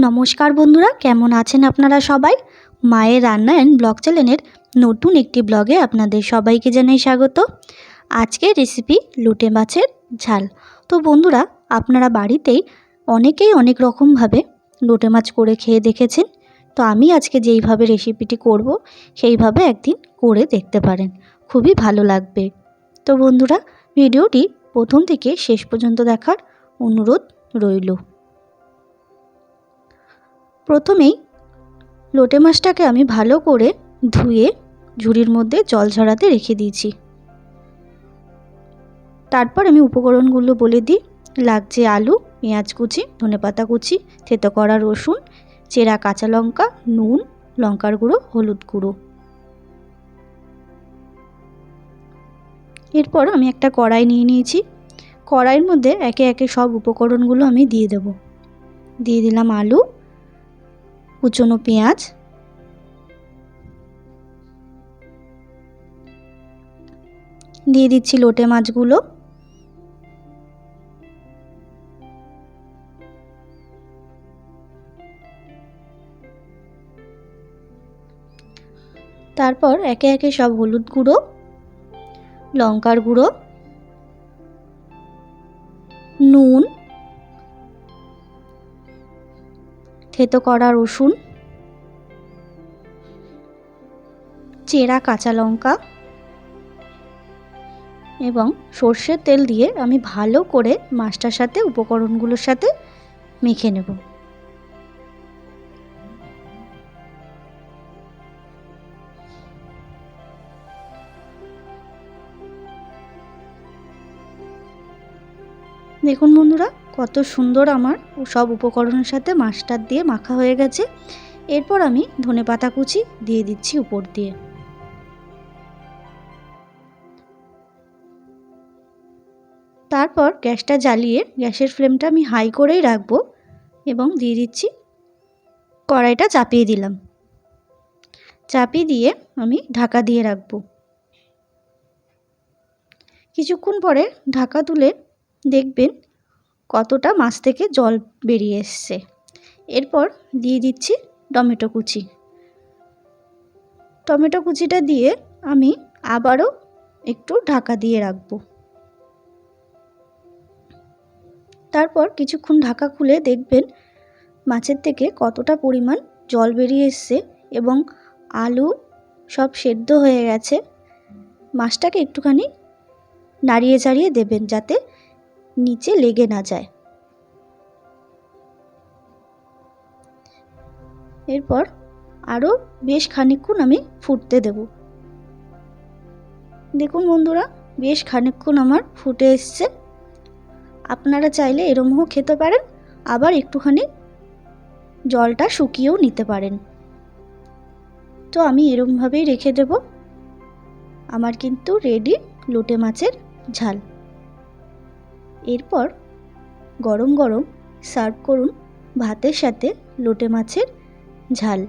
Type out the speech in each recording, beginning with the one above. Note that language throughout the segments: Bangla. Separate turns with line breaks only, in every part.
নমস্কার বন্ধুরা, কেমন আছেন আপনারা সবাই? মায়ের রান্না অ্যান্ড ব্লগ চ্যানেলের নতুন একটি ব্লগে আপনাদের সবাইকে জানাই স্বাগত। আজকের রেসিপি লোটে মাছের ঝাল। তো বন্ধুরা, আপনারা বাড়িতেই অনেকেই অনেক রকমভাবে লোটে মাছ করে খেয়ে দেখেছেন। তো আমি আজকে যেইভাবে রেসিপিটি করব সেইভাবে একদিন করে দেখতে পারেন, খুবই ভালো লাগবে। তো বন্ধুরা, ভিডিওটি প্রথম থেকে শেষ পর্যন্ত দেখার অনুরোধ রইল। প্রথমেই লোটে মাছটাকে আমি ভালো করে ধুয়ে ঝুড়ির মধ্যে জল ঝরাতে রেখে দিয়েছি। তারপর আমি উপকরণগুলো বলে দিই। লাগছে আলু, পেঁয়াজ কুচি, ধনেপাতা কুচি, থেতো করা রসুন, চেরা কাঁচা লঙ্কা, নুন, লঙ্কার গুঁড়ো, হলুদ গুঁড়ো। এরপর আমি একটা কড়াই নিয়ে নিয়েছি। কড়াইয়ের মধ্যে একে একে সব উপকরণগুলো আমি দিয়ে দেব। দিয়ে দিলাম আলু, কুচনো পেঁয়াজ, দিয়ে দিচ্ছি লোটে মাছগুলো, তারপর একে একে সব হলুদ গুঁড়ো, লঙ্কার গুঁড়ো, নুন, থেতো করা রসুন, চেরা কাঁচা লঙ্কা এবং সর্ষের তেল দিয়ে আমি ভালো করে মাছটার সাথে উপকরণগুলোর সাথে মেখে নেব। দেখুন বন্ধুরা, কত সুন্দর আমার সব উপকরণের সাথে মাছটা দিয়ে মাখা হয়ে গেছে। এরপর আমি ধনেপাতা কুচি দিয়ে দিচ্ছি উপর দিয়ে। তারপর গ্যাসটা জ্বালিয়ে গ্যাসের ফ্লেমটা আমি হাই করেই রাখবো এবং দিয়ে দিচ্ছি, কড়াইটা চাপিয়ে দিলাম। চাপিয়ে দিয়ে আমি ঢাকা দিয়ে রাখবো। কিছুক্ষণ পরে ঢাকা তুলে দেখবেন কতটা মাছ থেকে জল বেরিয়ে এসছে। এরপর দিয়ে দিচ্ছি টমেটো কুচি। টমেটো কুচিটা দিয়ে আমি আবারও একটু ঢাকা দিয়ে রাখবো। তারপর কিছুক্ষণ ঢাকা খুলে দেখবেন মাছের থেকে কতটা পরিমাণ জল বেরিয়ে এসছে এবং আলু সব সেদ্ধ হয়ে গেছে। মাছটাকে একটুখানি নাড়িয়ে চাড়িয়ে দেবেন যাতে নিচে লেগে না যায়। এরপর আরও বেশ খানিকক্ষণ আমি ফুটতে দেব। দেখুন বন্ধুরা, বেশ খানিকক্ষণ আমার ফুটে এসছে। আপনারা চাইলে এরমও খেতে পারেন, আবার একটুখানি জলটা শুকিয়েও নিতে পারেন। তো আমি এরমভাবেই রেখে দেব। আমার কিন্তু রেডি লোটে মাছের ঝাল। এরপর গরম গরম সার্ভ করুন ভাতের সাথে লোটে মাছের ঝাল।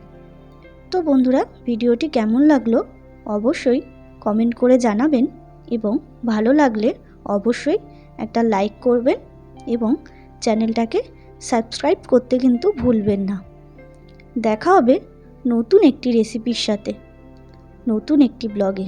তো বন্ধুরা, ভিডিওটি কেমন লাগলো অবশ্যই কমেন্ট করে জানাবেন এবং ভালো লাগলে অবশ্যই একটা লাইক করবেন এবং চ্যানেলটাকে সাবস্ক্রাইব করতে কিন্তু ভুলবেন না। দেখা হবে নতুন একটি রেসিপির সাথে, নতুন একটি ব্লগে।